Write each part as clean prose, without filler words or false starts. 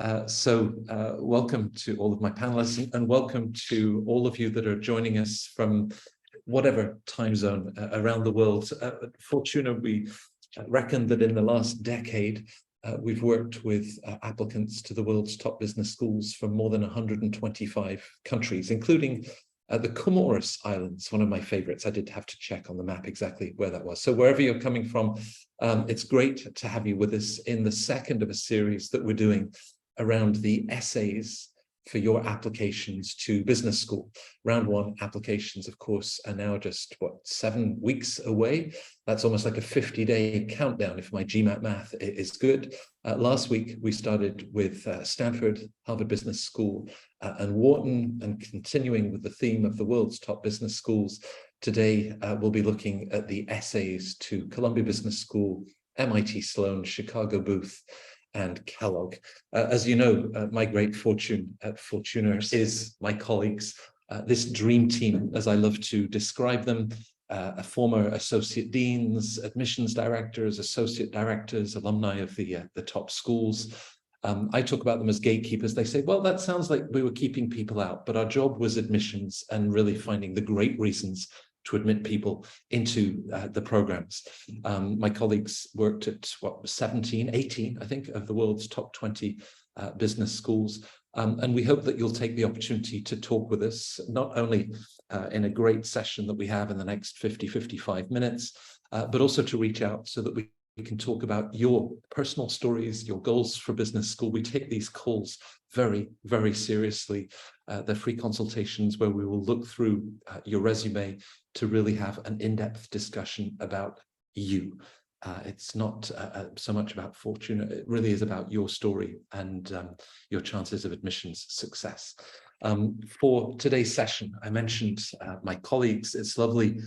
Welcome to all of my panelists and welcome to all of you that are joining us from whatever time zone around the world. At Fortuna, we reckon that in the last decade, we've worked with applicants to the world's top business schools from more than 125 countries, including the Comoros Islands, one of my favorites. I did have to check on the map exactly where that was. So wherever you're coming from, it's great to have you with us in the second of a series that we're doing around the essays for your applications to business school. Round one applications, of course, are now just, 7 weeks away? That's almost like a 50-day countdown if my GMAT math is good. Last week, we started with Stanford, Harvard Business School, and Wharton, and continuing with the theme of the world's top business schools. Today, we'll be looking at the essays to Columbia Business School, MIT Sloan, Chicago Booth, and Kellogg. As you know, my great fortune at Fortuna is my colleagues, this dream team, as I love to describe them, former associate deans, admissions directors, associate directors, alumni of the top schools. I talk about them as gatekeepers. They say, well, that sounds like we were keeping people out, but our job was admissions and really finding the great reasons to admit people into the programs. My colleagues worked at 18, I think, of the world's top 20 business schools. And we hope that you'll take the opportunity to talk with us, not only in a great session that we have in the next 55 minutes, but also to reach out so that we can talk about your personal stories, your goals for business school. We take these calls very, very seriously. They're free consultations where we will look through your resume to really have an in-depth discussion about you. It's not so much about Fortuna, it really is about your story and your chances of admissions success. For today's session, I mentioned my colleagues. It's lovely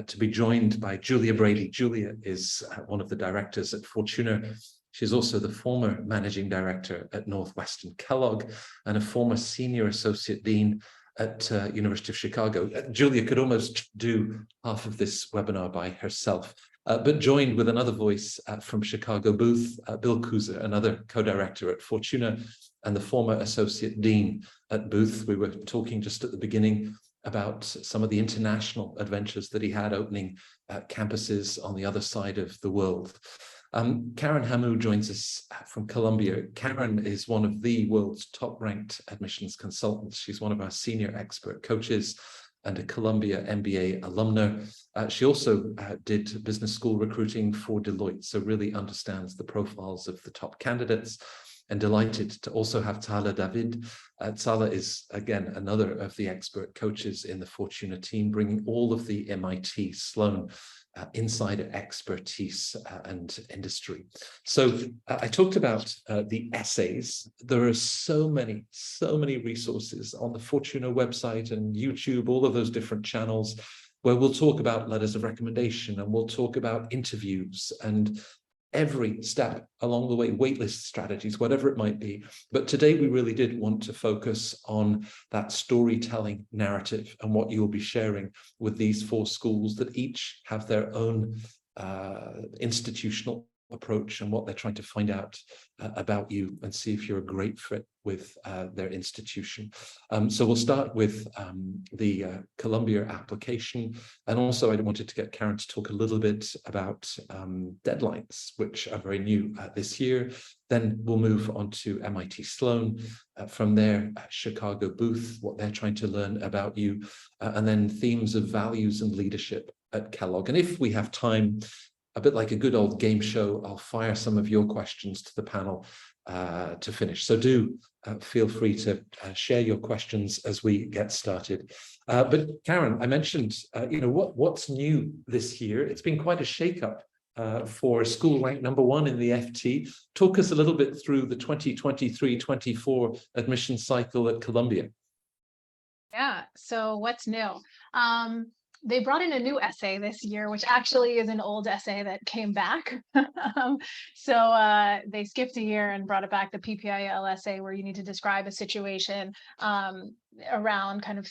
to be joined by Julia Brady. Julia is one of the directors at Fortuna. She's also the former managing director at Northwestern Kellogg and a former senior associate dean at University of Chicago. Julia could almost do half of this webinar by herself, but joined with another voice from Chicago Booth, Bill Kooser, another co-director at Fortuna and the former associate dean at Booth. We were talking just at the beginning about some of the international adventures that he had opening campuses on the other side of the world. Karen Hamou joins us from Columbia. Karen is one of the world's top-ranked admissions consultants. She's one of our senior expert coaches and a Columbia MBA alumna. She also did business school recruiting for Deloitte, so really understands the profiles of the top candidates. And delighted to also have Tsahala David. Tsahala is, again, another of the expert coaches in the Fortuna team, bringing all of the MIT Sloan insider expertise and industry. So I talked about the essays. There are so many resources on the Fortuna website and YouTube, all of those different channels, where we'll talk about letters of recommendation and we'll talk about interviews and every step along the way, waitlist strategies, whatever it might be. But today we really did want to focus on that storytelling narrative and what you'll be sharing with these 4 schools that each have their own institutional approach and what they're trying to find out about you and see if you're a great fit with their institution. So we'll start with the Columbia application. And also I wanted to get Karen to talk a little bit about deadlines, which are very new this year. Then we'll move on to MIT Sloan. From there, Chicago Booth, what they're trying to learn about you. And then themes of values and leadership at Kellogg. And if we have time, a bit like a good old game show, I'll fire some of your questions to the panel to finish. So do feel free to share your questions as we get started. But Karen, I mentioned, what's new this year? It's been quite a shakeup for a school ranked #1 in the FT. Talk us a little bit through the 2023-24 admission cycle at Columbia. Yeah, so what's new? They brought in a new essay this year, which actually is an old essay that came back. So they skipped a year and brought it back, the PPIL essay, where you need to describe a situation around kind of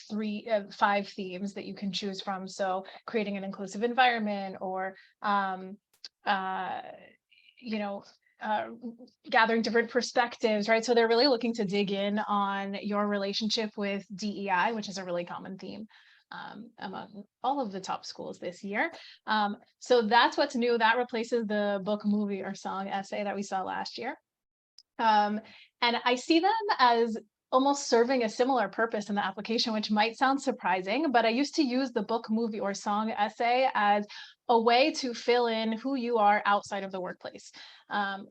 5 themes that you can choose from. So creating an inclusive environment, or gathering different perspectives, right? So they're really looking to dig in on your relationship with DEI, which is a really common theme among all of the top schools this year. So that's what's new. That replaces the book, movie, or song essay that we saw last year. And I see them as almost serving a similar purpose in the application, which might sound surprising, but I used to use the book, movie, or song essay as a way to fill in who you are outside of the workplace.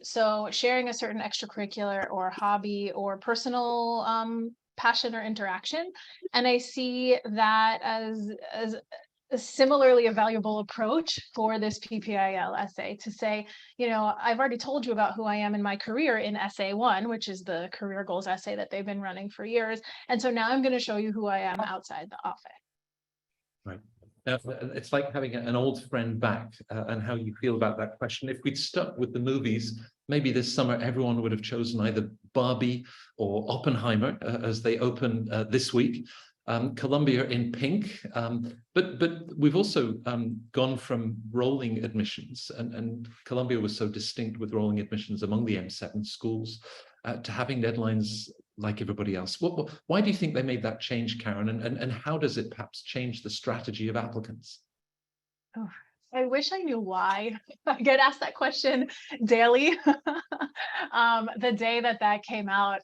So sharing a certain extracurricular or hobby or personal passion or interaction. And I see that as a similarly a valuable approach for this PPIL essay to say, I've already told you about who I am in my career in essay 1, which is the career goals essay that they've been running for years. And so now I'm going to show you who I am outside the office. Right. Now, it's like having an old friend back and how you feel about that question. If we'd stuck with the movies, maybe this summer everyone would have chosen either Barbie or Oppenheimer as they open this week. Columbia in pink, but we've also gone from rolling admissions, and Columbia was so distinct with rolling admissions among the M7 schools, to having deadlines like everybody else. Why do you think they made that change, Karen, and how does it perhaps change the strategy of applicants? Oh, I wish I knew why. I get asked that question daily. The day that came out,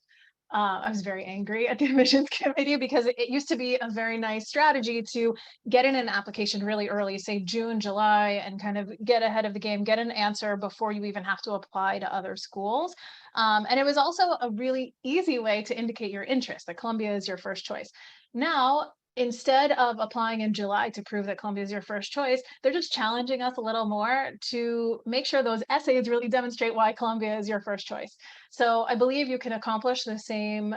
I was very angry at the admissions committee because it used to be a very nice strategy to get in an application really early, say June, July, and kind of get ahead of the game, get an answer before you even have to apply to other schools. And it was also a really easy way to indicate your interest, that Columbia is your first choice. Now, instead of applying in July to prove that Columbia is your first choice, they're just challenging us a little more to make sure those essays really demonstrate why Columbia is your first choice. So I believe you can accomplish the same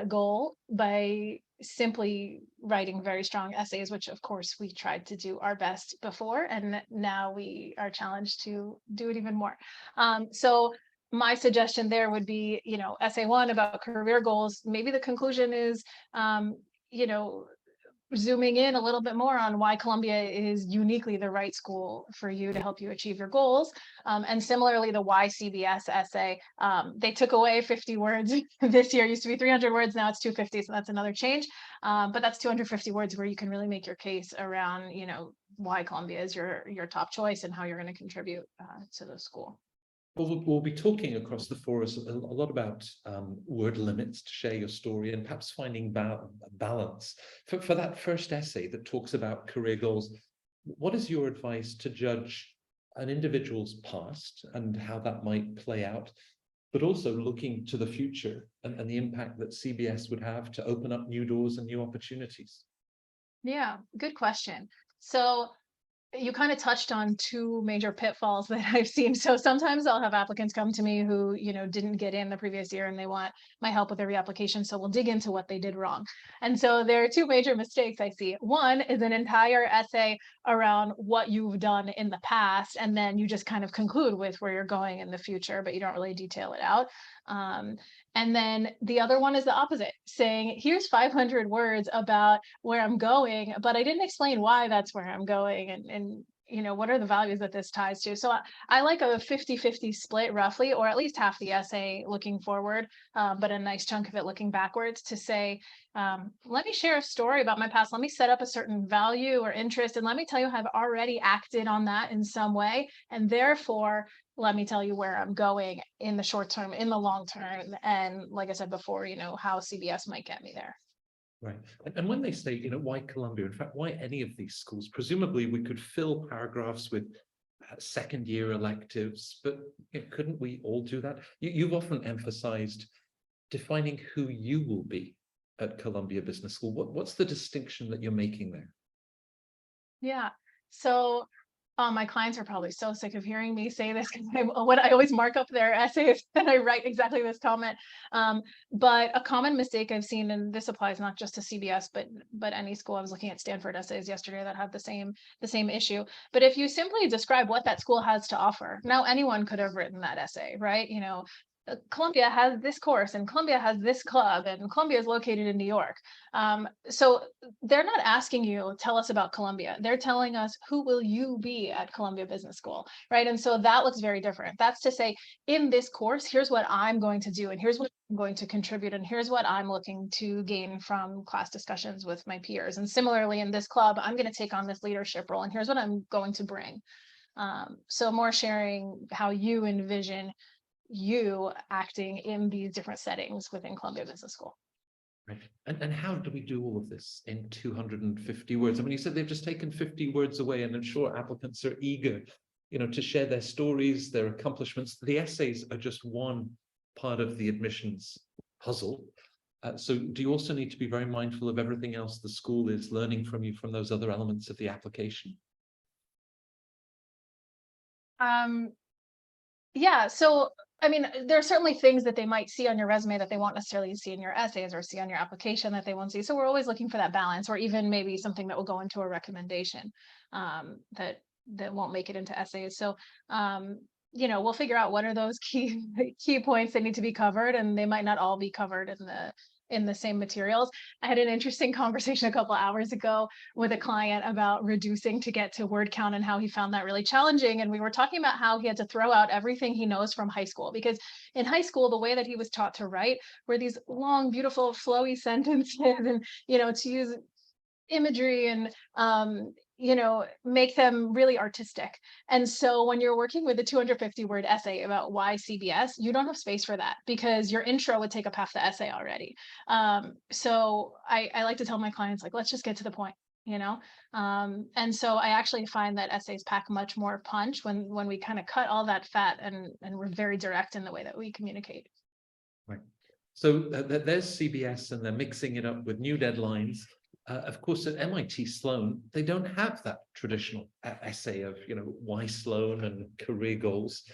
goal by simply writing very strong essays, which of course we tried to do our best before, and now we are challenged to do it even more. So my suggestion there would be, essay 1 about career goals. Maybe the conclusion is, zooming in a little bit more on why Columbia is uniquely the right school for you to help you achieve your goals. And similarly, the why CBS essay, they took away 50 words this year. It used to be 300 words, now it's 250, so that's another change. But that's 250 words where you can really make your case around, why Columbia is your top choice and how you're going to contribute to the school. Well, we'll be talking across the forums a lot about word limits to share your story and perhaps finding balance. For that first essay that talks about career goals, what is your advice to judge an individual's past and how that might play out, but also looking to the future and the impact that CBS would have to open up new doors and new opportunities? Yeah, good question. So you kind of touched on 2 major pitfalls that I've seen. So sometimes I'll have applicants come to me who, didn't get in the previous year and they want my help with their reapplication. So we'll dig into what they did wrong. And so there are 2 major mistakes I see. One is an entire essay around what you've done in the past, and then you just kind of conclude with where you're going in the future, but you don't really detail it out. And then the other one is the opposite, saying, here's 500 words about where I'm going, but I didn't explain why that's where I'm going and what are the values that this ties to. So I like a 50-50 split roughly, or at least half the essay looking forward, but a nice chunk of it looking backwards to say, let me share a story about my past. Let me set up a certain value or interest, and let me tell you how I've already acted on that in some way. And therefore, let me tell you where I'm going in the short term, in the long term. And like I said before, how CBS might get me there. Right. And when they say, why Columbia, in fact, why any of these schools, presumably we could fill paragraphs with second year electives, but couldn't we all do that? You've often emphasized defining who you will be at Columbia Business School. What's the distinction that you're making there? Yeah. So my clients are probably so sick of hearing me say this because I always mark up their essays and I write exactly this comment. But a common mistake I've seen, and this applies not just to CBS, but any school. I was looking at Stanford essays yesterday that had the same issue. But if you simply describe what that school has to offer, now anyone could have written that essay, right? Columbia has this course and Columbia has this club and Columbia is located in New York. So they're not asking you, tell us about Columbia. They're telling us, who will you be at Columbia Business School, right? And so that looks very different. That's to say, in this course, here's what I'm going to do and here's what I'm going to contribute and here's what I'm looking to gain from class discussions with my peers. And similarly, in this club, I'm going to take on this leadership role and here's what I'm going to bring. So more sharing how you envision you acting in these different settings within Columbia Business School. Right. And how do we do all of this in 250 words? I mean, you said they've just taken 50 words away, and I'm sure applicants are eager, to share their stories, their accomplishments. The essays are just one part of the admissions puzzle. So do you also need to be very mindful of everything else the school is learning from you from those other elements of the application? Yeah, so I mean, there are certainly things that they might see on your resume that they won't necessarily see in your essays or see on your application that they won't see. So we're always looking for that balance, or even maybe something that will go into a recommendation that won't make it into essays. So we'll figure out what are those key points that need to be covered, and they might not all be covered in the same materials. I had an interesting conversation a couple of hours ago with a client about reducing to get to word count and how he found that really challenging. And we were talking about how he had to throw out everything he knows from high school, because in high school, the way that he was taught to write were these long, beautiful, flowy sentences and, to use imagery and, make them really artistic. And so when you're working with a 250-word essay about why CBS, you don't have space for that because your intro would take up half the essay already. So I like to tell my clients, like, let's just get to the point, and so I actually find that essays pack much more punch when we kind of cut all that fat and we're very direct in the way that we communicate. Right. So there's CBS, and they're mixing it up with new deadlines. Of course, at MIT Sloan, they don't have that traditional essay of, why Sloan and career goals.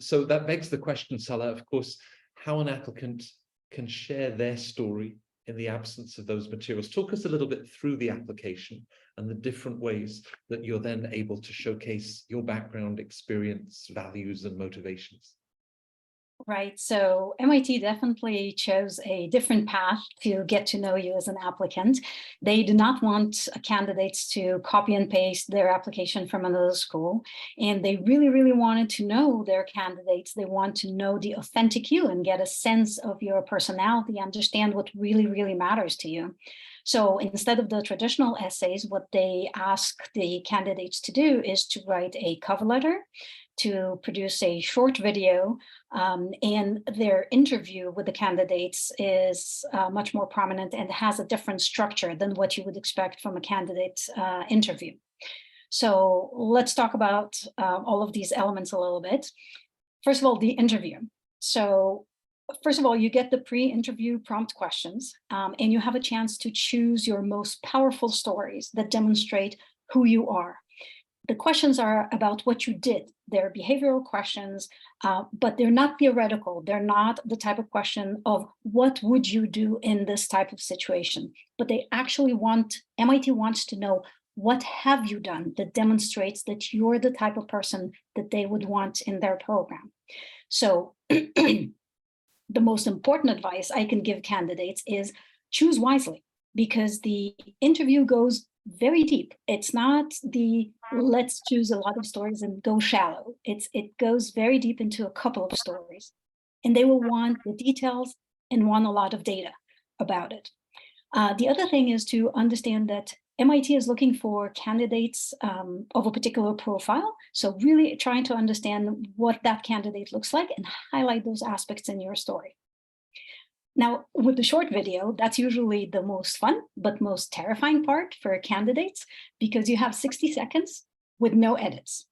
So that begs the question, Tsahala, of course, how an applicant can share their story in the absence of those materials. Talk us a little bit through the application and the different ways that you're then able to showcase your background, experience, values, and motivations. Right. So MIT definitely chose a different path to get to know you as an applicant. They do not want candidates to copy and paste their application from another school. And they really, really wanted to know their candidates. They want to know the authentic you and get a sense of your personality, understand what really, really matters to you. So instead of the traditional essays, what they ask the candidates to do is to write a cover letter, to produce a short video, and their interview with the candidates is much more prominent and has a different structure than what you would expect from a candidate interview. So let's talk about all of these elements a little bit. First of all, the interview. So first of all, you get the pre-interview prompt questions, and you have a chance to choose your most powerful stories that demonstrate who you are. The questions are about what you did. They're behavioral questions, but they're not theoretical. They're not the type of question of what would you do in this type of situation, but they actually MIT wants to know, what have you done that demonstrates that you're the type of person that they would want in their program. So the most important advice I can give candidates is choose wisely, because the interview goes very deep. It's not the let's choose a lot of stories and go shallow. It goes very deep into a couple of stories, and they will want the details and want a lot of data about it. The other thing is to understand that MIT is looking for candidates of a particular profile. So really trying to understand what that candidate looks like and highlight those aspects in your story. Now, with the short video, that's usually the most fun, but most terrifying part for candidates, because you have 60 seconds with no edits.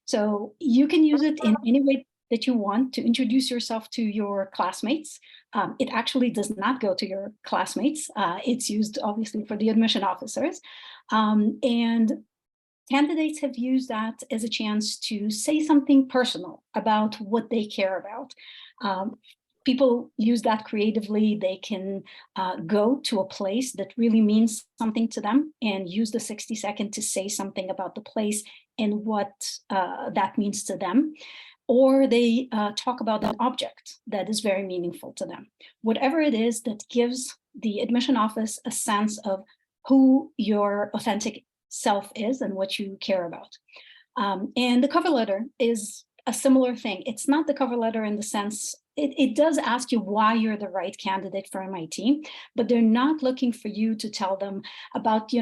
So you can use it in any way that you want to introduce yourself to your classmates. It actually does not go to your classmates. It's used obviously for the admission officers. And candidates have used that as a chance to say something personal about what they care about. People use that creatively. They can go to a place that really means something to them and use the 60 seconds to say something about the place and what that means to them. or they talk about an object that is very meaningful to them. Whatever it is that gives the admission office a sense of who your authentic self is and what you care about. And the cover letter is a similar thing. It's not the cover letter in the sense, it does ask you why you're the right candidate for MIT, but they're not looking for you to tell them about,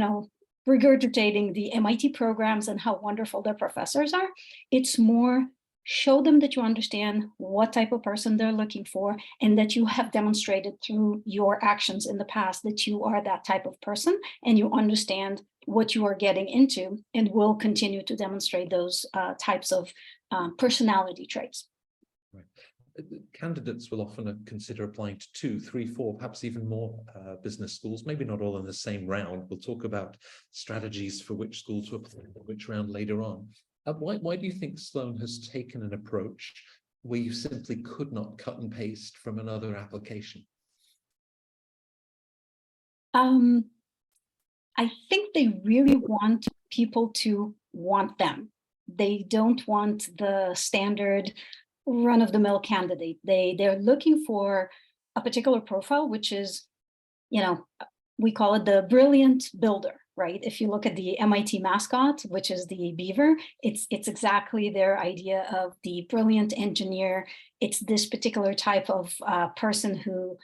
regurgitating the MIT programs and how wonderful their professors are. It's more, show them that you understand what type of person they're looking for, and that you have demonstrated through your actions in the past that you are that type of person, and you understand what you are getting into, and will continue to demonstrate those types of personality traits. Right. Candidates will often consider applying to 2, 3, 4, perhaps even more business schools, maybe not all in the same round. We'll talk about strategies for which school to apply, which round later on. Why do you think Sloan has taken an approach where you simply could not cut and paste from another application? I think they really want people to want them. They don't want the standard run-of-the-mill candidate. They're looking for a particular profile, which is, we call it the brilliant builder, right? If you look at the MIT mascot, which is the beaver, it's exactly their idea of the brilliant engineer. It's this particular type of person who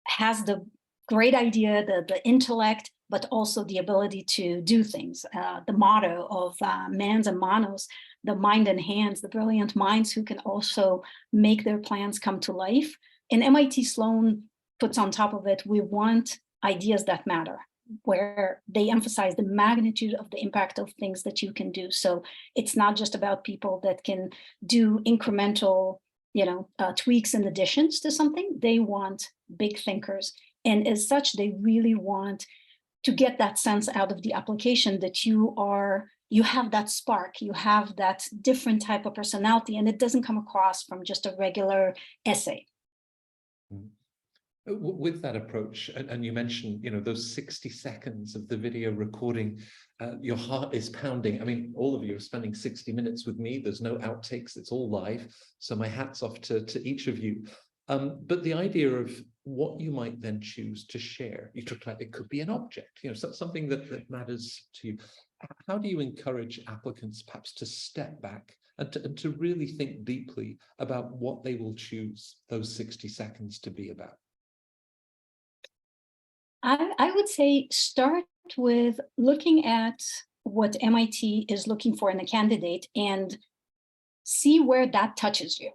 has the great idea, the intellect, but also the ability to do things. The motto of Mans and Manos, the mind and hands, the brilliant minds who can also make their plans come to life. And MIT Sloan puts on top of it, we want ideas that matter, where they emphasize the magnitude of the impact of things that you can do. So it's not just about people that can do incremental, tweaks and additions to something. They want big thinkers. And as such, they really want to get that sense out of the application that you have that spark, you have that different type of personality, and it doesn't come across from just a regular essay. With that approach, and you mentioned, those 60 seconds of the video recording, your heart is pounding. I mean, all of you are spending 60 minutes with me. There's no outtakes. It's all live. So my hat's off to each of you. But the idea of what you might then choose to share, you talked about it could be an object, something that matters to you. How do you encourage applicants perhaps to step back and to really think deeply about what they will choose those 60 seconds to be about? I would say start with looking at what MIT is looking for in a candidate and see where that touches you.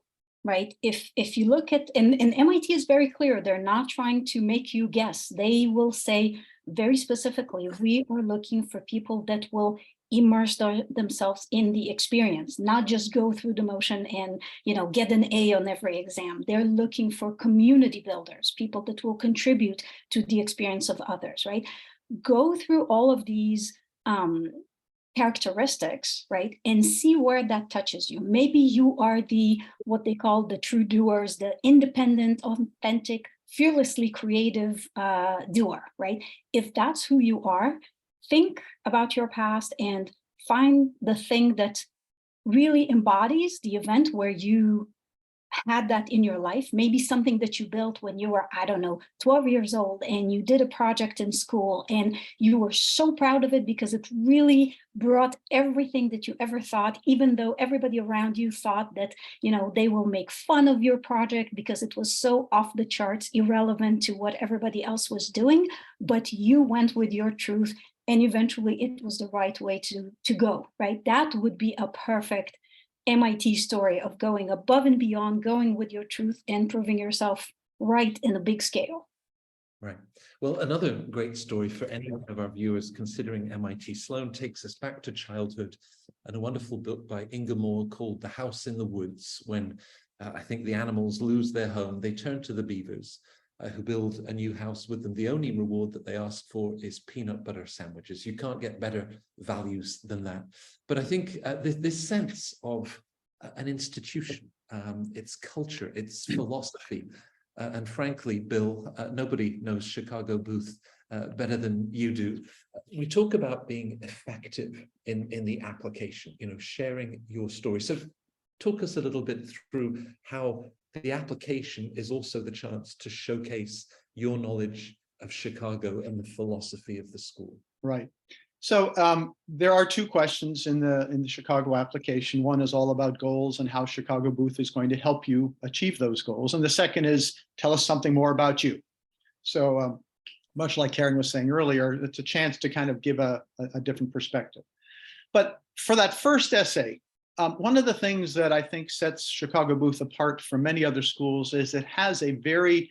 Right? If you look at, and MIT is very clear, they're not trying to make you guess. They will say very specifically, we are looking for people that will immerse themselves in the experience, not just go through the motion and, get an A on every exam. They're looking for community builders, people that will contribute to the experience of others, right? Go through all of these characteristics, right? And see where that touches you. Maybe you are what they call the true doers, the independent, authentic, fearlessly creative doer, right? If that's who you are, think about your past and find the thing that really embodies the event where you had that in your life, maybe something that you built when you were, 12 years old, and you did a project in school and you were so proud of it because it really brought everything that you ever thought, even though everybody around you thought that, they will make fun of your project because it was so off the charts, irrelevant to what everybody else was doing, but you went with your truth and eventually it was the right way to go, right? That would be a perfect MIT story of going above and beyond, going with your truth and proving yourself right in a big scale. Right. Well, another great story for any of our viewers considering MIT Sloan takes us back to childhood and a wonderful book by Inga Moore called The House in the Woods. When I think the animals lose their home, they turn to the beavers who build a new house with them. The only reward that they ask for is peanut butter sandwiches. You can't get better values than that. But I think this sense of an institution, its culture, its philosophy, and frankly, Bill, nobody knows Chicago Booth better than you do. We talk about being effective in the application, sharing your story. So talk us a little bit through how the application is also the chance to showcase your knowledge of Chicago and the philosophy of the school. Right. So there are two questions in the Chicago application. One is all about goals and how Chicago Booth is going to help you achieve those goals. And the second is, tell us something more about you. So much like Karen was saying earlier, it's a chance to kind of give a different perspective. But for that first essay, one of the things that I think sets Chicago Booth apart from many other schools is it has a very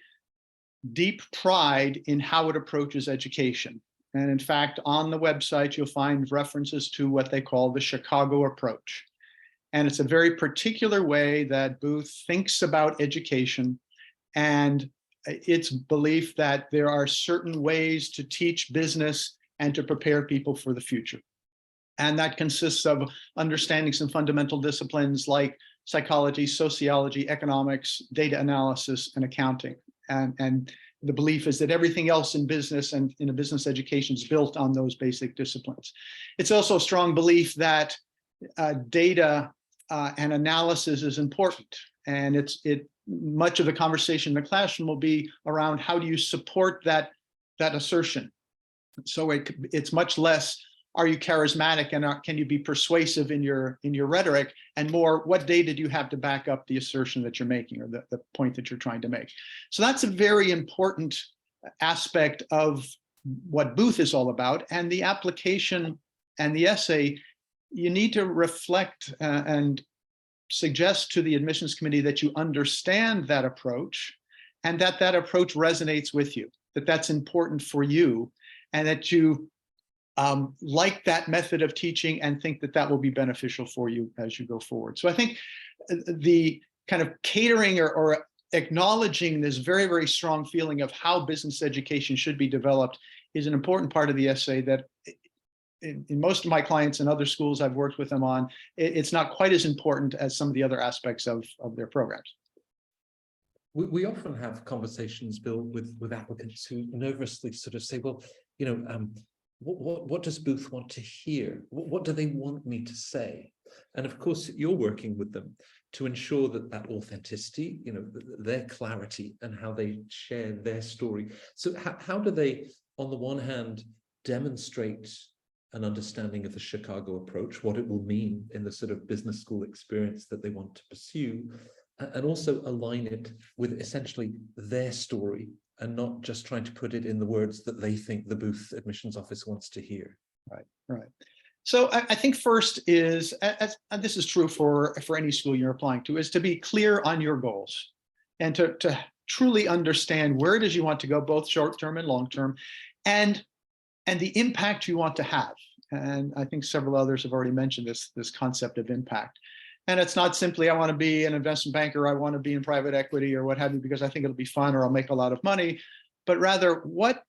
deep pride in how it approaches education. And in fact, on the website, you'll find references to what they call the Chicago approach. And it's a very particular way that Booth thinks about education, and its belief that there are certain ways to teach business and to prepare people for the future. And that consists of understanding some fundamental disciplines like psychology, sociology, economics, data analysis, and accounting. And the belief is that everything else in business and in a business education is built on those basic disciplines. It's also a strong belief that data and analysis is important. And much of the conversation in the classroom will be around how do you support that assertion. So it's much less, are you charismatic and can you be persuasive in your rhetoric, and more, what data do you have to back up the assertion that you're making or the point that you're trying to make. So that's a very important aspect of what Booth is all about. And the application and the essay, you need to reflect and suggest to the admissions committee that you understand that approach and that approach resonates with you, that that's important for you, and that you like that method of teaching and think that that will be beneficial for you as you go forward. So I think the kind of catering or acknowledging this very, very strong feeling of how business education should be developed is an important part of the essay that in most of my clients and other schools I've worked with them on, it's not quite as important as some of the other aspects of their programs. We often have conversations, Bill, with applicants who nervously sort of say, well, you know, what does Booth want to hear? What do they want me to say? And of course, you're working with them to ensure that authenticity, you know, their clarity and how they share their story. So how do they, on the one hand, demonstrate an understanding of the Chicago approach, what it will mean in the sort of business school experience that they want to pursue, and also align it with essentially their story and not just trying to put it in the words that they think the Booth admissions office wants to hear. Right. So I think first is, and this is true for any school you're applying to, is to be clear on your goals and to truly understand where it is you want to go, both short-term and long-term, and the impact you want to have. And I think several others have already mentioned this concept of impact. And it's not simply, I want to be an investment banker, I want to be in private equity or what have you, because I think it'll be fun or I'll make a lot of money, but rather what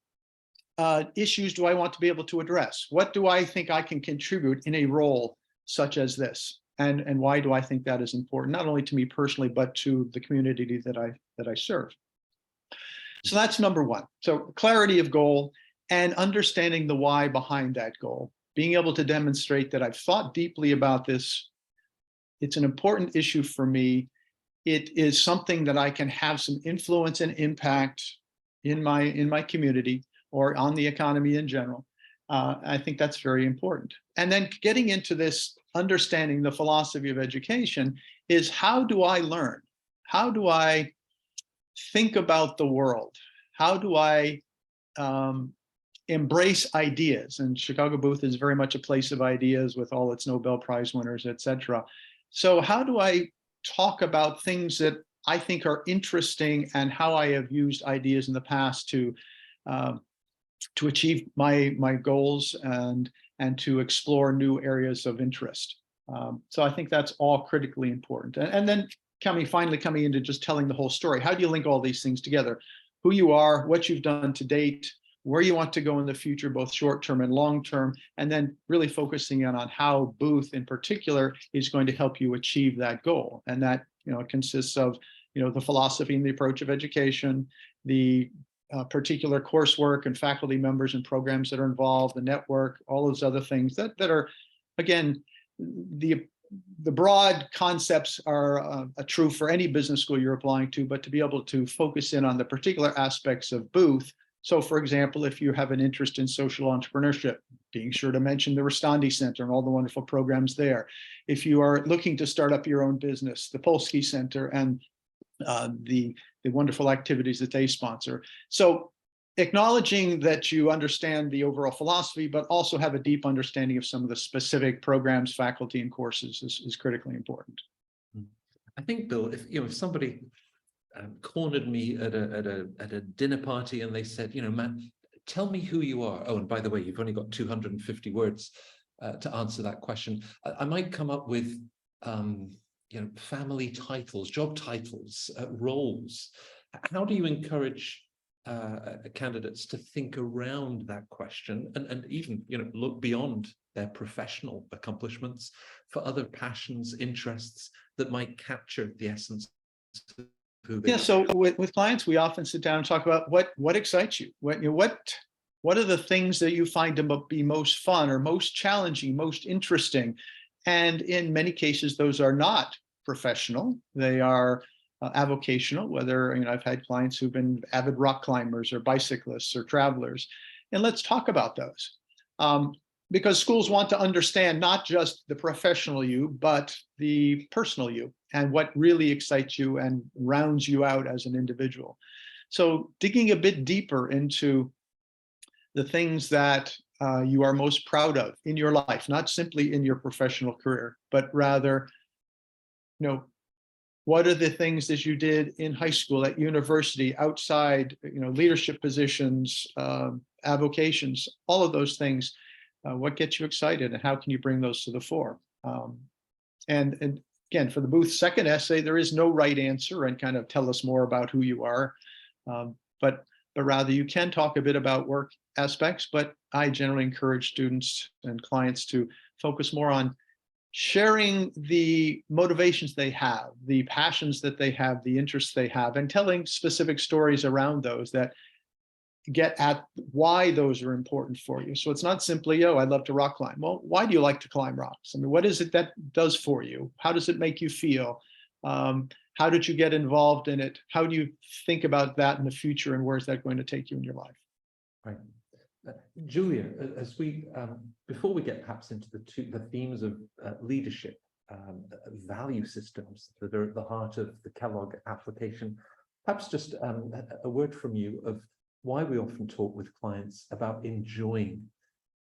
issues do I want to be able to address? What do I think I can contribute in a role such as this? And why do I think that is important, not only to me personally, but to the community that I serve? So that's number one. So clarity of goal and understanding the why behind that goal, being able to demonstrate that I've thought deeply about this. It's an important issue for me. It is something that I can have some influence and impact in my community or on the economy in general. I think that's very important. And then getting into this, understanding the philosophy of education is, how do I learn? How do I think about the world? How do I embrace ideas? And Chicago Booth is very much a place of ideas with all its Nobel Prize winners, et cetera. So how do I talk about things that I think are interesting and how I have used ideas in the past to achieve my goals and to explore new areas of interest? So I think that's all critically important. And then finally coming into just telling the whole story. How do you link all these things together? Who you are, what you've done to date, where you want to go in the future, both short-term and long-term, and then really focusing in on how Booth in particular is going to help you achieve that goal. And that, it consists of, the philosophy and the approach of education, the particular coursework and faculty members and programs that are involved, the network, all those other things that are, again, the the broad concepts are true for any business school you're applying to, but to be able to focus in on the particular aspects of Booth. So for example, if you have an interest in social entrepreneurship, being sure to mention the Restandi Center and all the wonderful programs there. If you are looking to start up your own business, the Polsky Center and the wonderful activities that they sponsor. So acknowledging that you understand the overall philosophy, but also have a deep understanding of some of the specific programs, faculty, and courses is critically important. I think, Bill, if somebody cornered me at a dinner party and they said, Matt, tell me who you are. Oh, and by the way, you've only got 250 words to answer that question. I might come up with family titles, job titles, roles. How do you encourage candidates to think around that question and even look beyond their professional accomplishments for other passions, interests that might capture the essence of who they are? So with clients, we often sit down and talk about what excites you. What are the things that you find to be most fun or most challenging, most interesting? And in many cases, those are not professional. They are avocational, whether, I've had clients who've been avid rock climbers or bicyclists or travelers. And let's talk about those. Because schools want to understand not just the professional you, but the personal you and what really excites you and rounds you out as an individual. So digging a bit deeper into the things that you are most proud of in your life, not simply in your professional career, but rather, what are the things that you did in high school, at university, outside, leadership positions, avocations, all of those things. What gets you excited and how can you bring those to the fore? And again, for the Booth second essay, there is no right answer and kind of tell us more about who you are. But rather you can talk a bit about work aspects, but I generally encourage students and clients to focus more on sharing the motivations they have, the passions that they have, the interests they have, and telling specific stories around those that get at why those are important for you. So it's not simply, I love to rock climb. Well, why do you like to climb rocks? What is it that does for you? How does it make you feel? How did you get involved in it? How do you think about that in the future, and where is that going to take you in your life? Right. Julia, as we before we get perhaps into the themes of leadership, value systems that are at the heart of the Kellogg application, perhaps just a word from you of why we often talk with clients about enjoying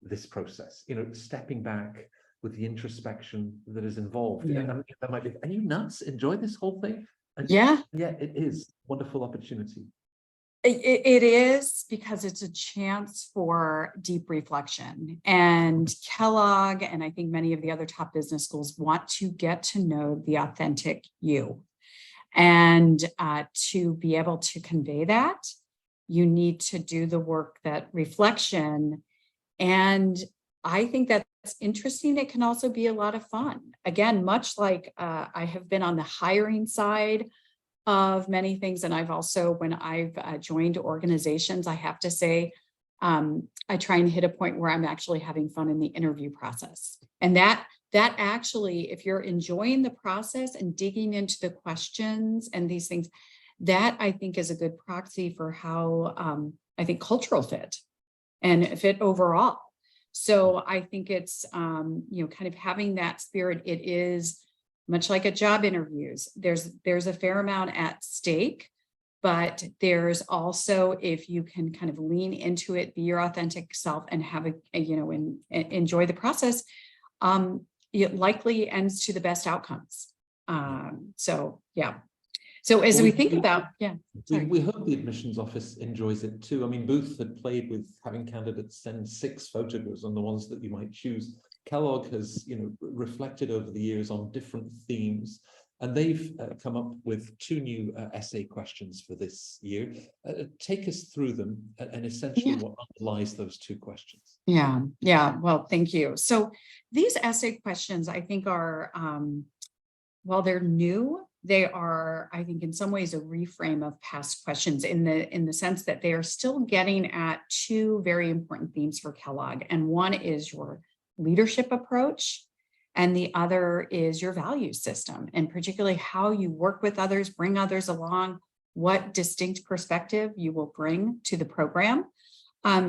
this process, stepping back with the introspection that is involved. Yeah. And that might be, are you nuts? Enjoy this whole thing? And Yeah, yeah, it is a wonderful opportunity. it is, because it's a chance for deep reflection. And Kellogg, and I think many of the other top business schools, want to get to know the authentic you. And to be able to convey that, you need to do the work, that reflection. And I think that's interesting. It can also be a lot of fun. Again, much like I have been on the hiring side of many things. And I've also, when I've joined organizations, I have to say, I try and hit a point where I'm actually having fun in the interview process. And that actually, if you're enjoying the process and digging into the questions and these things, that I think is a good proxy for how I think cultural fit and fit overall. So I think it's, kind of having that spirit. It is much like a job interviews. There's a fair amount at stake, but there's also, if you can kind of lean into it, be your authentic self, and have and enjoy the process, it likely ends to the best outcomes. So yeah. So as we think about, we hope the admissions office enjoys it too. I mean, Booth had played with having candidates send 6 photographs on the ones that you might choose. Kellogg has, reflected over the years on different themes, and they've come up with 2 new essay questions for this year. Take us through them and essentially what underlies those 2 questions. Yeah. Well, thank you. So these essay questions, I think, are, while they're new, they are, I think, in some ways a reframe of past questions in the sense that they are still getting at 2 very important themes for Kellogg. And one is your leadership approach, And the other is your value system, and particularly how you work with others, bring others along, what distinct perspective you will bring to the program.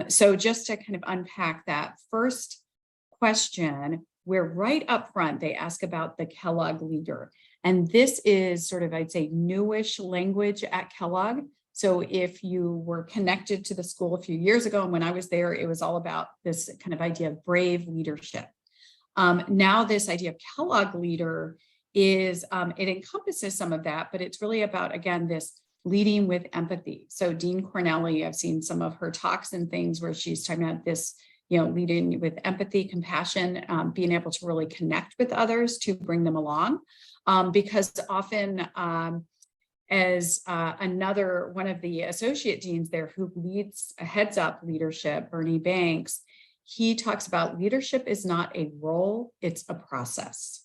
So just to kind of unpack that first question, where right up front, they ask about the Kellogg leader. And this is sort of, I'd say, newish language at Kellogg. So if you were connected to the school a few years ago, and when I was there, it was all about this kind of idea of brave leadership. Now this idea of Kellogg leader is, it encompasses some of that, but it's really about, again, this leading with empathy. So Dean Cornelli, I've seen some of her talks and things where she's talking about this, leading with empathy, compassion, being able to really connect with others to bring them along. Because often, as another one of the associate deans there who heads up leadership, Bernie Banks, he talks about leadership is not a role, it's a process.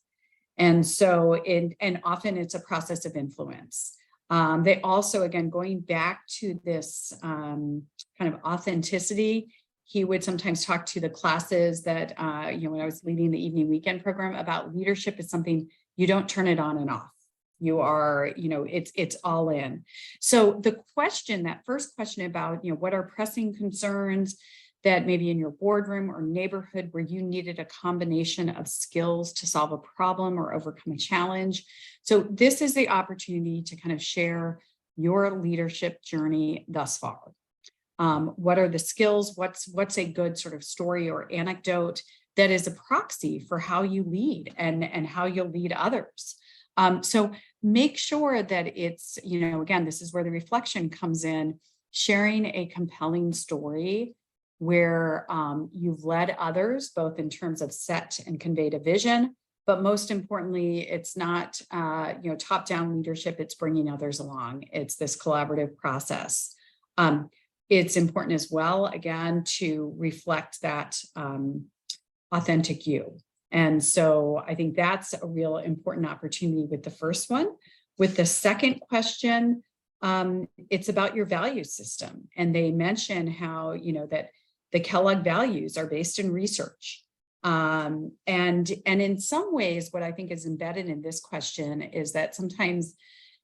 And so, and often it's a process of influence. They also, again, going back to this kind of authenticity, he would sometimes talk to the classes that, when I was leading the evening weekend program, about leadership is something you don't turn it on and off. You are, it's all in. So the question, that first question about, what are pressing concerns that maybe in your boardroom or neighborhood where you needed a combination of skills to solve a problem or overcome a challenge. So this is the opportunity to kind of share your leadership journey thus far. What are the skills? What's a good sort of story or anecdote that is a proxy for how you lead and how you'll lead others? So make sure that it's, again, this is where the reflection comes in, sharing a compelling story where you've led others, both in terms of set and conveyed a vision, but most importantly, it's not, top-down leadership, it's bringing others along. It's this collaborative process. It's important as well, again, to reflect that authentic you. And so I think that's a real important opportunity with the first one. With the second question, it's about your value system. And they mention how, that the Kellogg values are based in research. And in some ways, what I think is embedded in this question is that sometimes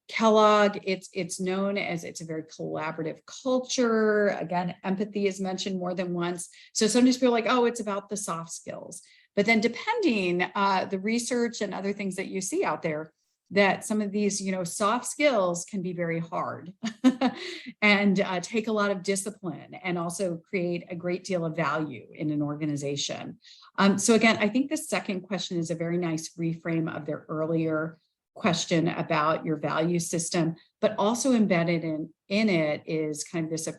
Kellogg, it's known as, it's a very collaborative culture. Again, empathy is mentioned more than once. So sometimes people are like, oh, it's about the soft skills. But then depending, the research and other things that you see out there, that some of these, soft skills can be very hard and take a lot of discipline and also create a great deal of value in an organization. So again, I think the second question is a very nice reframe of their earlier question about your value system, but also embedded in it is kind of this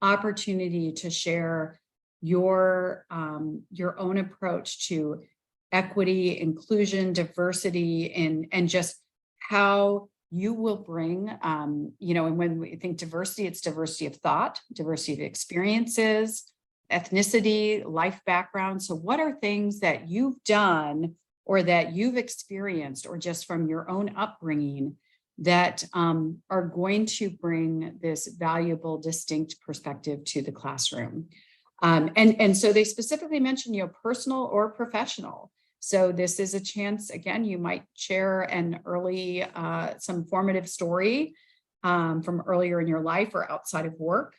opportunity to share your own approach to equity, inclusion, diversity, and just how you will bring, and when we think diversity, it's diversity of thought, diversity of experiences, ethnicity, life background. So what are things that you've done or that you've experienced, or just from your own upbringing, that are going to bring this valuable, distinct perspective to the classroom? And so they specifically mention, personal or professional. So this is a chance, again, you might share an early, some formative story from earlier in your life or outside of work.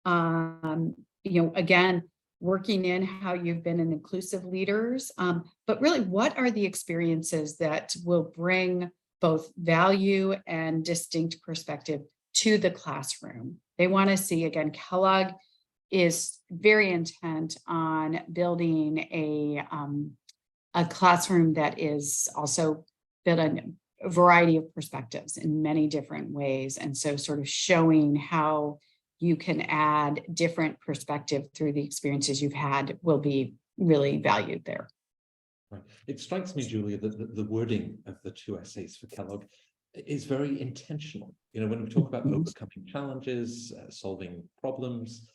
Again, working in how you've been an inclusive leaders, but really, what are the experiences that will bring both value and distinct perspective to the classroom? They want to see, again, Kellogg is very intent on building a classroom that is also built on a variety of perspectives in many different ways. And so sort of showing how you can add different perspective through the experiences you've had will be really valued there. Right. It strikes me, Julia, that the wording of the two essays for Kellogg is very intentional. When we talk about overcoming challenges, solving problems,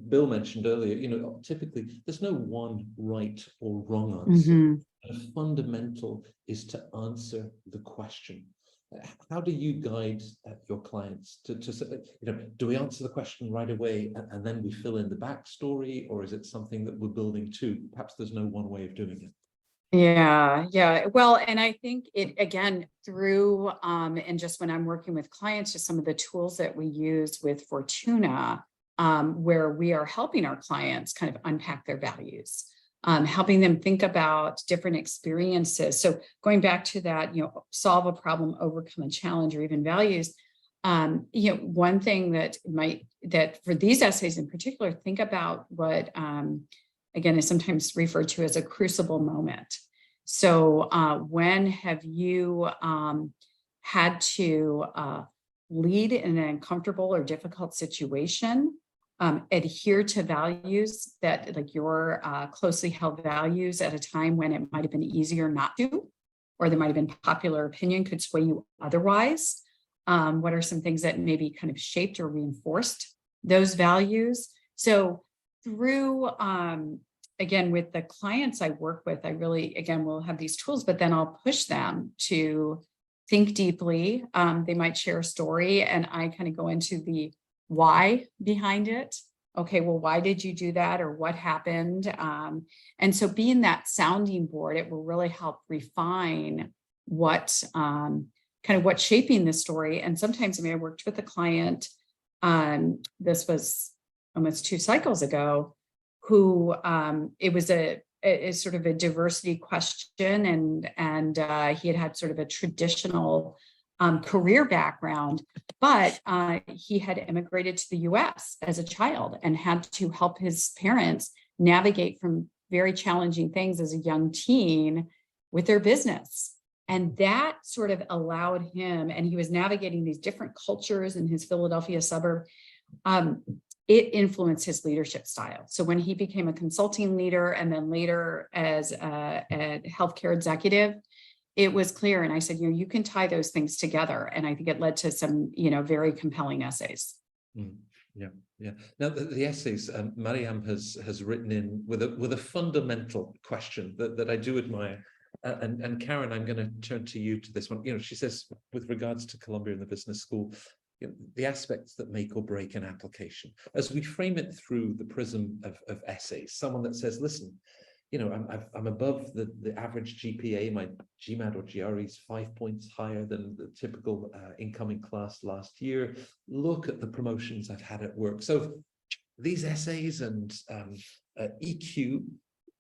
Bill mentioned earlier, typically there's no one right or wrong answer. The fundamental is to answer the question. How do you guide your clients to do we answer the question right away and then we fill in the backstory, or is it something that we're building too? Perhaps there's no one way of doing it. Yeah. Well, and I think it again through and just when I'm working with clients, just some of the tools that we use with Fortuna, where we are helping our clients kind of unpack their values, helping them think about different experiences. So going back to that, solve a problem, overcome a challenge, or even values. One thing that for these essays in particular, think about what again, is sometimes referred to as a crucible moment. So when have you had to lead in an uncomfortable or difficult situation, adhere to values that like your closely held values at a time when it might have been easier not to, or there might have been popular opinion could sway you otherwise? What are some things that maybe kind of shaped or reinforced those values? So through, again, with the clients I work with, I really, again, will have these tools, but then I'll push them to think deeply. They might share a story and I kind of go into the why behind it. Okay, well, why did you do that? Or what happened? And so being that sounding board, it will really help refine what kind of what's shaping the story. And sometimes, I worked with a client, this was almost 2 cycles ago, who it was a sort of a diversity question, and he had sort of a traditional career background, but he had immigrated to the US as a child and had to help his parents navigate from very challenging things as a young teen with their business. And that sort of allowed him, and he was navigating these different cultures in his Philadelphia suburb. It influenced his leadership style. So when he became a consulting leader and then later as a healthcare executive, it was clear. And I said, you can tie those things together. And I think it led to some, very compelling essays. Yeah. Now the essays, Mariam has written in with a fundamental question that I do admire. And Karen, I'm going to turn to you to this one. She says, with regards to Columbia and the business school, the aspects that make or break an application, as we frame it through the prism of essays, someone that says, listen, I'm above the average GPA, my GMAT or GRE is 5 points higher than the typical incoming class last year. Look at the promotions I've had at work. So these essays and EQ,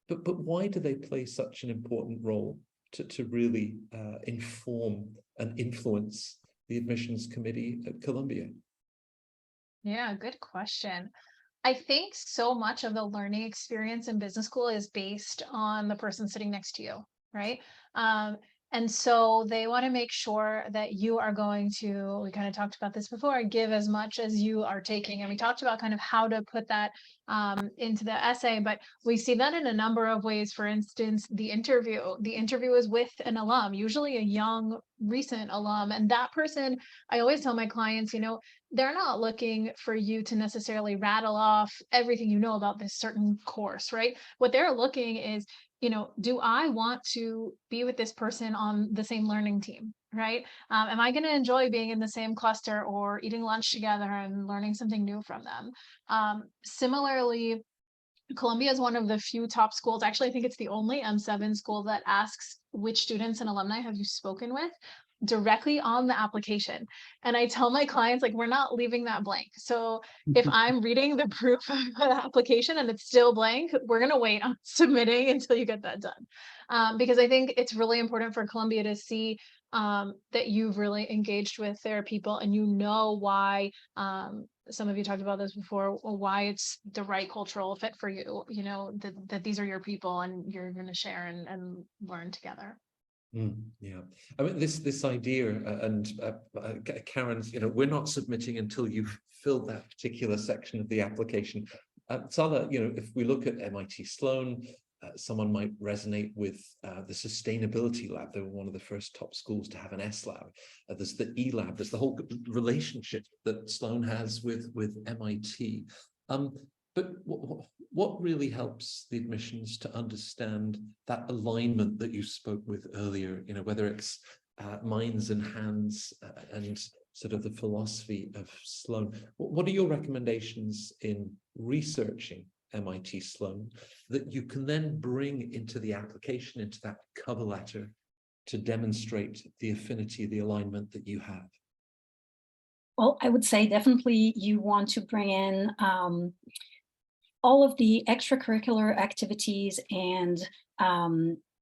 but why do they play such an important role to really inform and influence the admissions committee at Columbia? Yeah, good question. I think so much of the learning experience in business school is based on the person sitting next to you, right? And so they want to make sure that you are going to, we kind of talked about this before, give as much as you are taking. And we talked about kind of how to put that into the essay, but we see that in a number of ways. For instance, the interview is with an alum, usually a young, recent alum. And that person, I always tell my clients, they're not looking for you to necessarily rattle off everything you know about this certain course, right? What they're looking is, do I want to be with this person on the same learning team, right? Am I going to enjoy being in the same cluster or eating lunch together and learning something new from them? Similarly, Columbia is one of the few top schools. Actually, I think it's the only M7 school that asks which students and alumni have you spoken with directly on the application. And I tell my clients, like, we're not leaving that blank. So if I'm reading the proof of the application and it's still blank, we're going to wait on submitting until you get that done. Because I think it's really important for Columbia to see that you've really engaged with their people and why some of you talked about this before, why it's the right cultural fit for you, that these are your people and you're going to share and learn together. Yeah, this idea, and Karen's, we're not submitting until you've filled that particular section of the application. Tsahala, if we look at MIT Sloan, someone might resonate with the sustainability lab. They were one of the first top schools to have an S lab. There's the E lab. There's the whole relationship that Sloan has with MIT. But what really helps the admissions to understand that alignment that you spoke with earlier, whether it's minds and hands and sort of the philosophy of Sloan? What are your recommendations in researching MIT Sloan, that you can then bring into the application, into that cover letter, to demonstrate the affinity, the alignment that you have? Well, I would say definitely you want to bring in all of the extracurricular activities and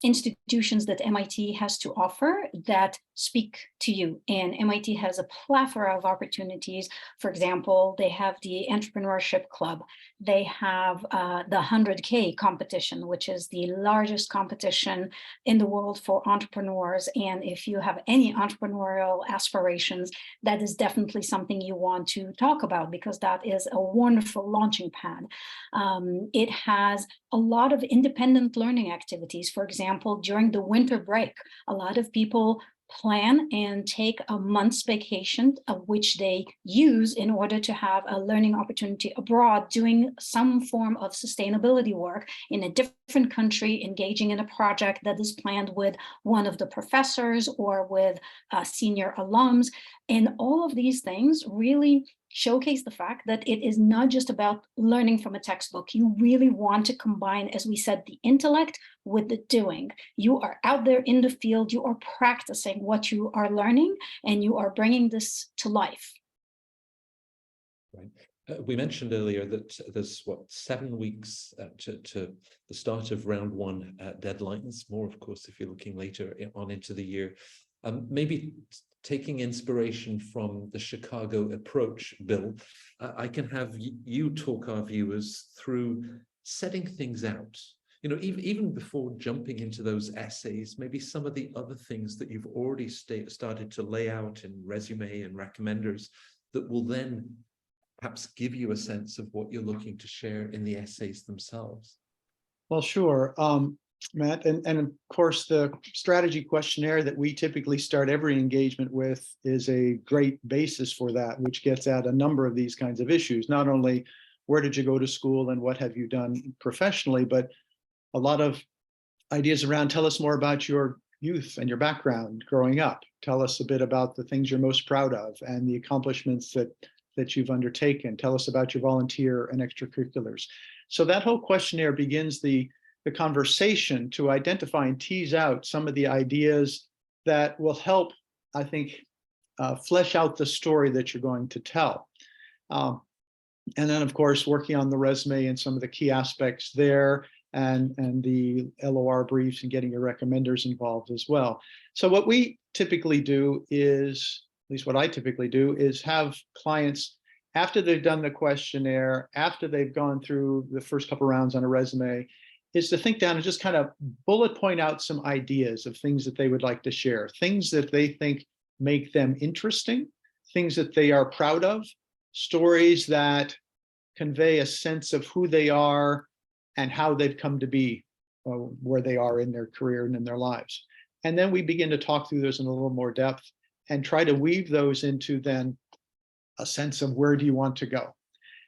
institutions that MIT has to offer that speak to you. And MIT has a plethora of opportunities. For example, they have the Entrepreneurship Club. They have the 100K competition, which is the largest competition in the world for entrepreneurs. And if you have any entrepreneurial aspirations, that is definitely something you want to talk about, because that is a wonderful launching pad. It has a lot of independent learning activities. For example, during the winter break, a lot of people plan and take a month's vacation, of which they use in order to have a learning opportunity abroad, doing some form of sustainability work in a different country, engaging in a project that is planned with one of the professors or with senior alums. And all of these things really showcase the fact that it is not just about learning from a textbook. You really want to combine, as we said, the intellect with the doing. You are out there in the field, you are practicing what you are learning, and you are bringing this to life. Right. We mentioned earlier that there's 7 weeks to the start of round 1 deadlines. More, of course, if you're looking later on into the year. Maybe taking inspiration from the Chicago approach, Bill, I can have you talk our viewers through setting things out. You know, even before jumping into those essays, maybe some of the other things that you've already started to lay out in resume and recommenders that will then perhaps give you a sense of what you're looking to share in the essays themselves. Well, sure, Matt, and of course, the strategy questionnaire that we typically start every engagement with is a great basis for that, which gets at a number of these kinds of issues. Not only where did you go to school and what have you done professionally, but a lot of ideas around, tell us more about your youth and your background growing up. Tell us a bit about the things you're most proud of and the accomplishments that you've undertaken. Tell us about your volunteer and extracurriculars. So that whole questionnaire begins the conversation to identify and tease out some of the ideas that will help, I think, flesh out the story that you're going to tell. And then, of course, working on the resume and some of the key aspects there, and the LOR briefs and getting your recommenders involved as well. So what we typically do is, at least what I typically do, is have clients, after they've done the questionnaire, after they've gone through the first couple rounds on a resume, is to think down and just kind of bullet point out some ideas of things that they would like to share, things that they think make them interesting, things that they are proud of, stories that convey a sense of who they are and how they've come to be where they are in their career and in their lives. And then we begin to talk through those in a little more depth and try to weave those into then a sense of where do you want to go.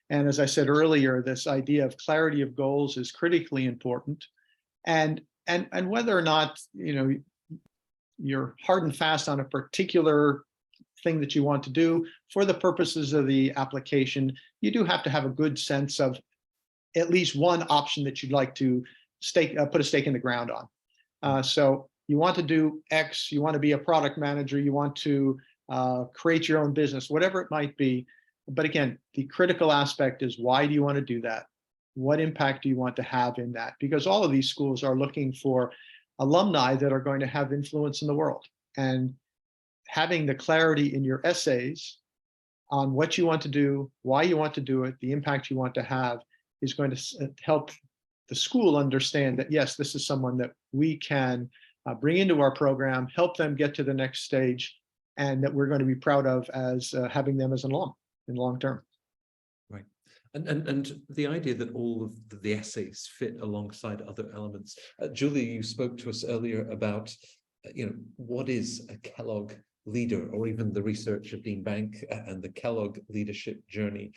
And as I said earlier, this idea of clarity of goals is critically important. And whether or not, you know, you're hard and fast on a particular thing that you want to do, for the purposes of the application, you do have to have a good sense of at least one option that you'd like to put a stake in the ground on. So you want to do X, you want to be a product manager, you want to create your own business, whatever it might be. But again, the critical aspect is, why do you want to do that? What impact do you want to have in that? Because all of these schools are looking for alumni that are going to have influence in the world. And having the clarity in your essays on what you want to do, why you want to do it, the impact you want to have, is going to help the school understand that, yes, this is someone that we can bring into our program, help them get to the next stage, and that we're going to be proud of as having them as an alum in the long term. Right. And the idea that all of the essays fit alongside other elements. Julie, you spoke to us earlier about, what is a Kellogg leader, or even the research of Dean Bank and the Kellogg leadership journey.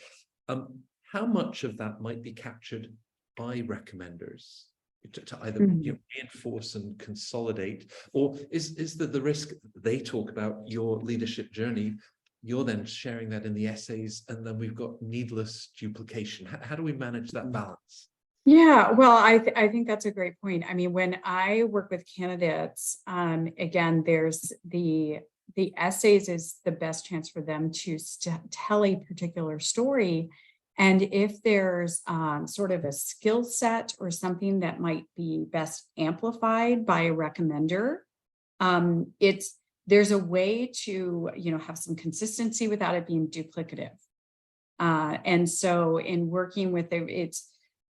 How much of that might be captured by recommenders to either reinforce and consolidate, or is the risk they talk about your leadership journey you're then sharing that in the essays, and then we've got needless duplication. How do we manage that balance? Yeah, well, I think that's a great point. I mean, when I work with candidates, again, there's the essays is the best chance for them to tell a particular story. And if there's sort of a skill set or something that might be best amplified by a recommender, there's a way to, have some consistency without it being duplicative. And so in working with it's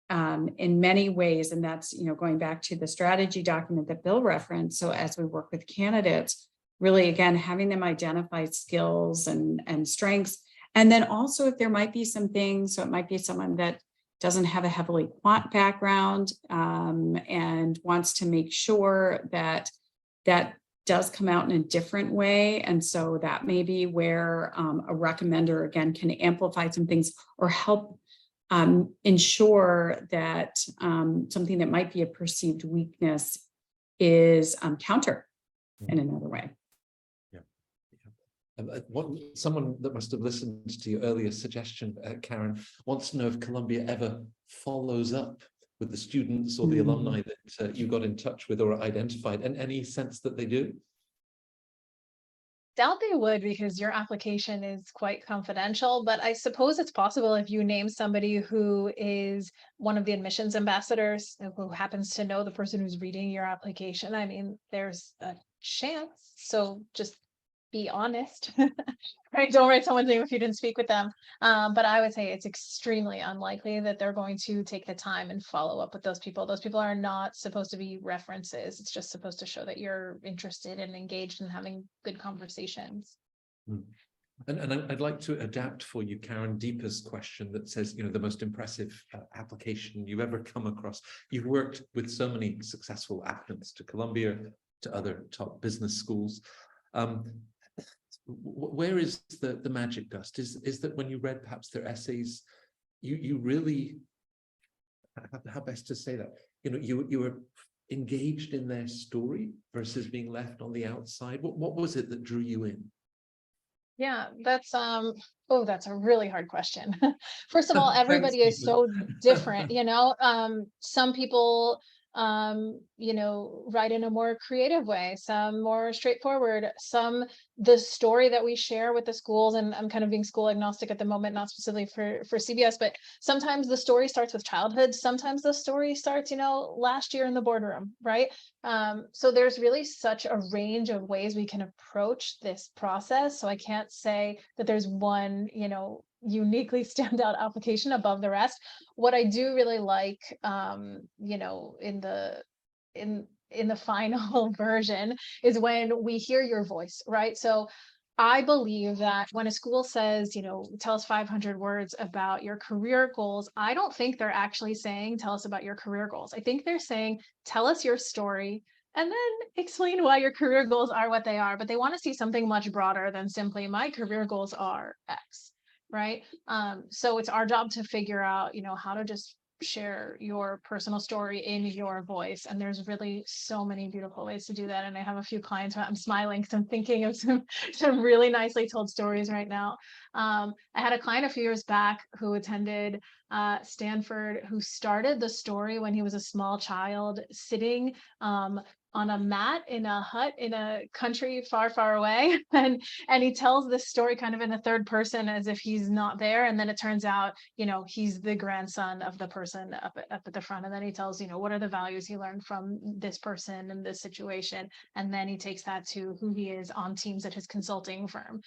in many ways, and that's, going back to the strategy document that Bill referenced. So as we work with candidates, really, again, having them identify skills and strengths. And then also if there might be some things, so it might be someone that doesn't have a heavily quant background and wants to make sure that does come out in a different way. And so that may be where a recommender, again, can amplify some things or help ensure that something that might be a perceived weakness is counter in another way. Someone that must have listened to your earlier suggestion, Karen, wants to know if Columbia ever follows up with the students or the alumni that you got in touch with or identified, and any sense that they do? Doubt they would, because your application is quite confidential, but I suppose it's possible if you name somebody who is one of the admissions ambassadors who happens to know the person who's reading your application. I mean, there's a chance. So just be honest, right? Don't write someone's name if you didn't speak with them. But I would say it's extremely unlikely that they're going to take the time and follow up with those people. Those people are not supposed to be references. It's just supposed to show that you're interested and engaged in having good conversations. And I'd like to adapt for you, Karen, Deepa's question that says, the most impressive application you've ever come across. You've worked with so many successful applicants to Columbia, to other top business schools. Where is the magic dust? Is that when you read perhaps their essays, you really, how best to say that, you were engaged in their story versus being left on the outside? What was it that drew you in? Yeah, that's that's a really hard question. First of all, everybody is so different, some people write in a more creative way, some more straightforward, some the story that we share with the schools, and I'm kind of being school agnostic at the moment, not specifically for CBS, but sometimes the story starts with childhood, sometimes the story starts, last year in the boardroom, right? So there's really such a range of ways we can approach this process. So I can't say that there's one, uniquely standout application above the rest. What I do really like, in the final version is when we hear your voice, right? So I believe that when a school says, tell us 500 words about your career goals, I don't think they're actually saying, tell us about your career goals. I think they're saying, tell us your story and then explain why your career goals are what they are. But they want to see something much broader than simply my career goals are X, right? So it's our job to figure out, how to just share your personal story in your voice. And there's really so many beautiful ways to do that. And I have a few clients where I'm smiling because I'm thinking of some really nicely told stories right now. I had a client a few years back who attended Stanford, who started the story when he was a small child, sitting on a mat in a hut in a country far, far away. And he tells this story kind of in the third person as if he's not there. And then it turns out, he's the grandson of the person up at the front. And then he tells, what are the values he learned from this person in this situation. And then he takes that to who he is on teams at his consulting firm.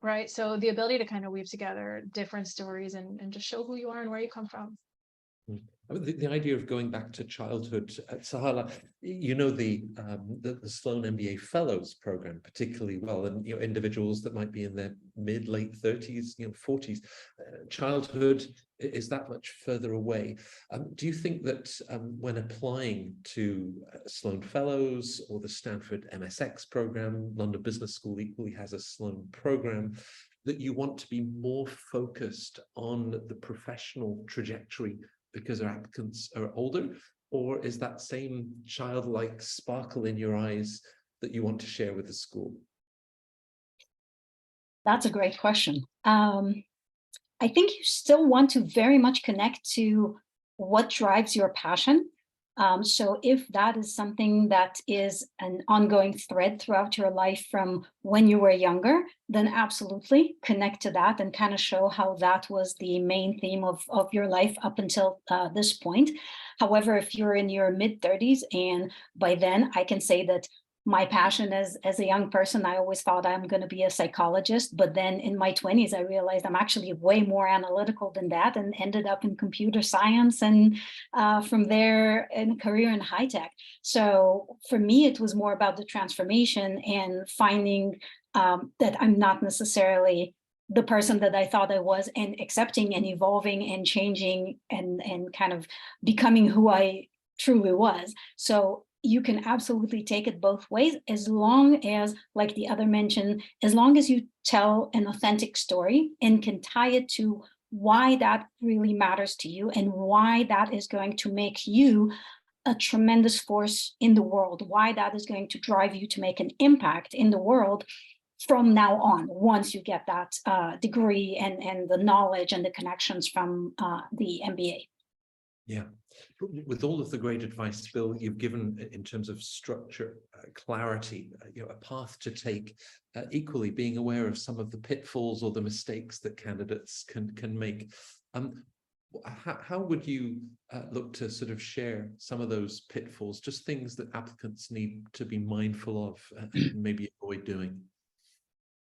Right. So the ability to kind of weave together different stories and just show who you are and where you come from. The idea of going back to childhood, Tsahala, the Sloan MBA Fellows program particularly well, and individuals that might be in their late 30s, 40s, childhood is that much further away. Do you think that when applying to Sloan Fellows or the Stanford MSX program, London Business School equally has a Sloan program, that you want to be more focused on the professional trajectory because our applicants are older, or is that same childlike sparkle in your eyes that you want to share with the school? That's a great question. I think you still want to very much connect to what drives your passion. So if that is something that is an ongoing thread throughout your life from when you were younger, then absolutely connect to that and kind of show how that was the main theme of your life up until this point. However, if you're in your mid-30s, and by then I can say that my passion as a young person, I always thought I'm going to be a psychologist, but then in my 20s, I realized I'm actually way more analytical than that, and ended up in computer science, and from there in a career in high tech. So for me, it was more about the transformation and finding that I'm not necessarily the person that I thought I was, and accepting and evolving and changing and kind of becoming who I truly was. So you can absolutely take it both ways, as long as, like the other mentioned, as long as you tell an authentic story and can tie it to why that really matters to you and why that is going to make you a tremendous force in the world, why that is going to drive you to make an impact in the world from now on, once you get that degree and the knowledge and the connections from the MBA. Yeah, with all of the great advice, Bill, you've given in terms of structure, clarity, a path to take, equally being aware of some of the pitfalls or the mistakes that candidates can make. How would you look to sort of share some of those pitfalls, just things that applicants need to be mindful of and maybe avoid doing?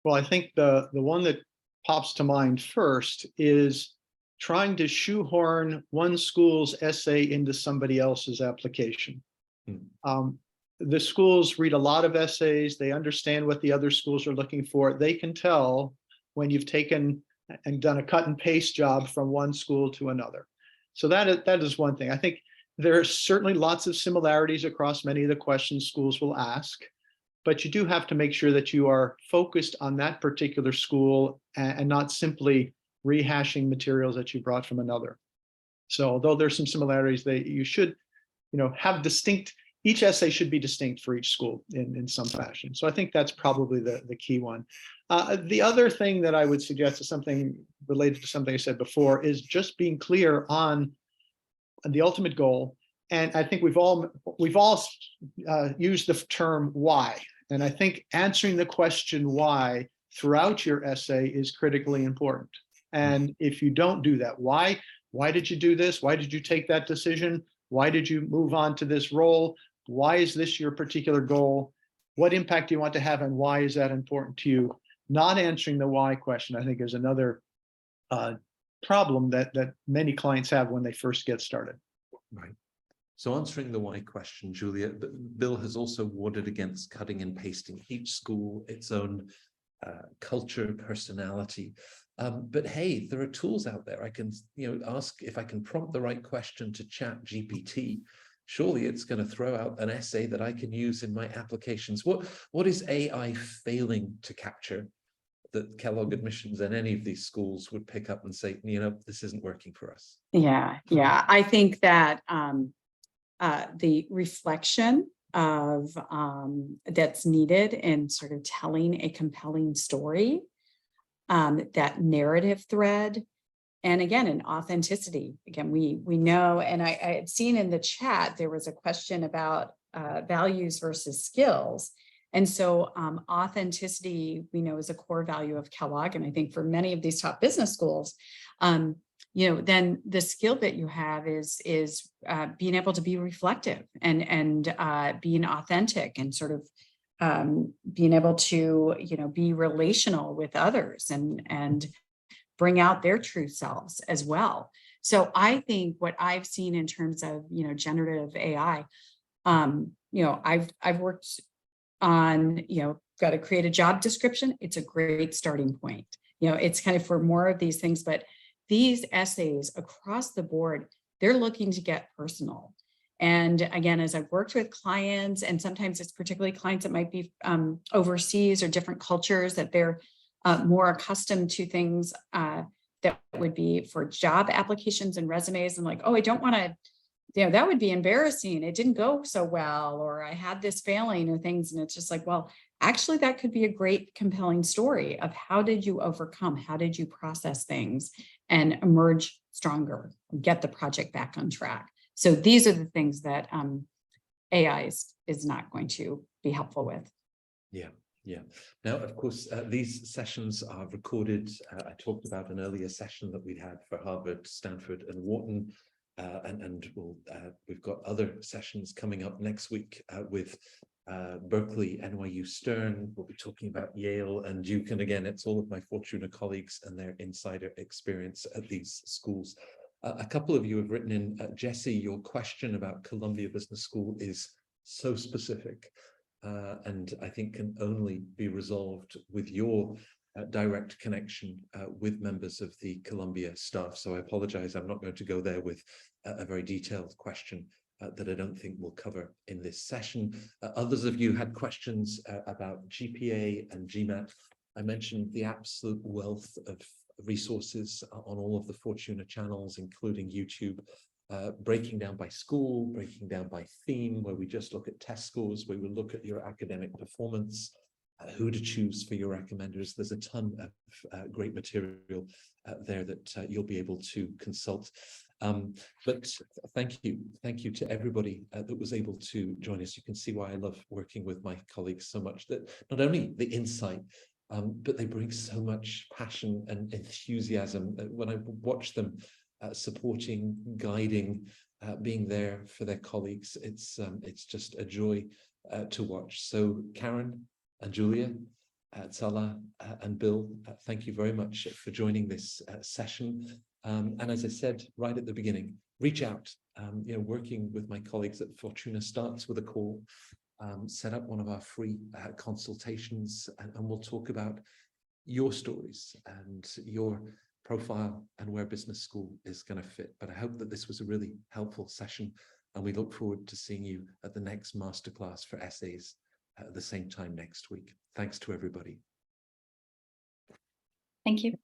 Well, I think the one that pops to mind first is trying to shoehorn one school's essay into somebody else's application. The schools read a lot of essays. They understand what the other schools are looking for. They can tell when you've taken and done a cut and paste job from one school to another. So that is one thing. I think there are certainly lots of similarities across many of the questions schools will ask, but you do have to make sure that you are focused on that particular school and not simply rehashing materials that you brought from another. So although there's some similarities, you should, have distinct, each essay should be distinct for each school in some fashion. So I think that's probably the key one. The other thing that I would suggest is something related to something I said before, is just being clear on the ultimate goal. And I think we've all used the term why. And I think answering the question why throughout your essay is critically important. And if you don't do that, why did you do this? Why did you take that decision? Why did you move on to this role? Why is this your particular goal? What impact do you want to have, and why is that important to you? Not answering the why question, I think, is another problem that many clients have when they first get started. Right. So answering the why question, Julia, Bill has also warded against cutting and pasting. Each school, its own culture, personality. But hey, there are tools out there. I can, ask if I can prompt the right question to Chat GPT. Surely it's going to throw out an essay that I can use in my applications. What is AI failing to capture that Kellogg Admissions and any of these schools would pick up and say, this isn't working for us? Yeah. I think that the reflection of that's needed in sort of telling a compelling story, that narrative thread, and again, an authenticity. Again, we know, and I had seen in the chat, there was a question about values versus skills. And so authenticity, we know, is a core value of Kellogg. And I think for many of these top business schools, then the skill that you have is being able to be reflective and being authentic and sort of being able to, be relational with others and bring out their true selves as well. So I think what I've seen in terms of, generative AI, I've worked on, got to create a job description. It's a great starting point. It's kind of for more of these things, but these essays across the board, they're looking to get personal. And again, as I've worked with clients, and sometimes it's particularly clients that might be overseas or different cultures, that they're more accustomed to things that would be for job applications and resumes. And like, oh, I don't want to that would be embarrassing. It didn't go so well, or I had this failing or things. And it's just like, well, actually, that could be a great, compelling story of how did you overcome? How did you process things and emerge stronger, get the project back on track? So these are the things that AI is not going to be helpful with. Yeah. Yeah. Now, of course, these sessions are recorded. I talked about an earlier session that we had for Harvard, Stanford, and Wharton. And we've got other sessions coming up next week with Berkeley, NYU Stern. We'll be talking about Yale and Duke. And again, it's all of my Fortuna colleagues and their insider experience at these schools. A couple of you have written in, Jesse, your question about Columbia Business School is so specific. And I think can only be resolved with your direct connection with members of the Columbia staff. So I apologize, I'm not going to go there with a very detailed question that I don't think we'll cover in this session. Others of you had questions about GPA and GMAT. I mentioned the absolute wealth of resources on all of the Fortuna channels, including YouTube. Breaking down by school, breaking down by theme, where we just look at test scores, where we look at your academic performance, who to choose for your recommenders. There's a ton of great material there that you'll be able to consult. But thank you to everybody that was able to join us. You can see why I love working with my colleagues so much, that not only the insight, but they bring so much passion and enthusiasm. When I watch them supporting, guiding, being there for their colleagues, it's just a joy to watch. So Karen and Julia, Tsahala and Bill, thank you very much for joining this session. And as I said right at the beginning, reach out. Working with my colleagues at Fortuna starts with a call. Set up one of our free consultations, and we'll talk about your stories and your profile and where business school is going to fit. But I hope that this was a really helpful session, and we look forward to seeing you at the next masterclass for essays at the same time next week. Thanks to everybody. Thank you.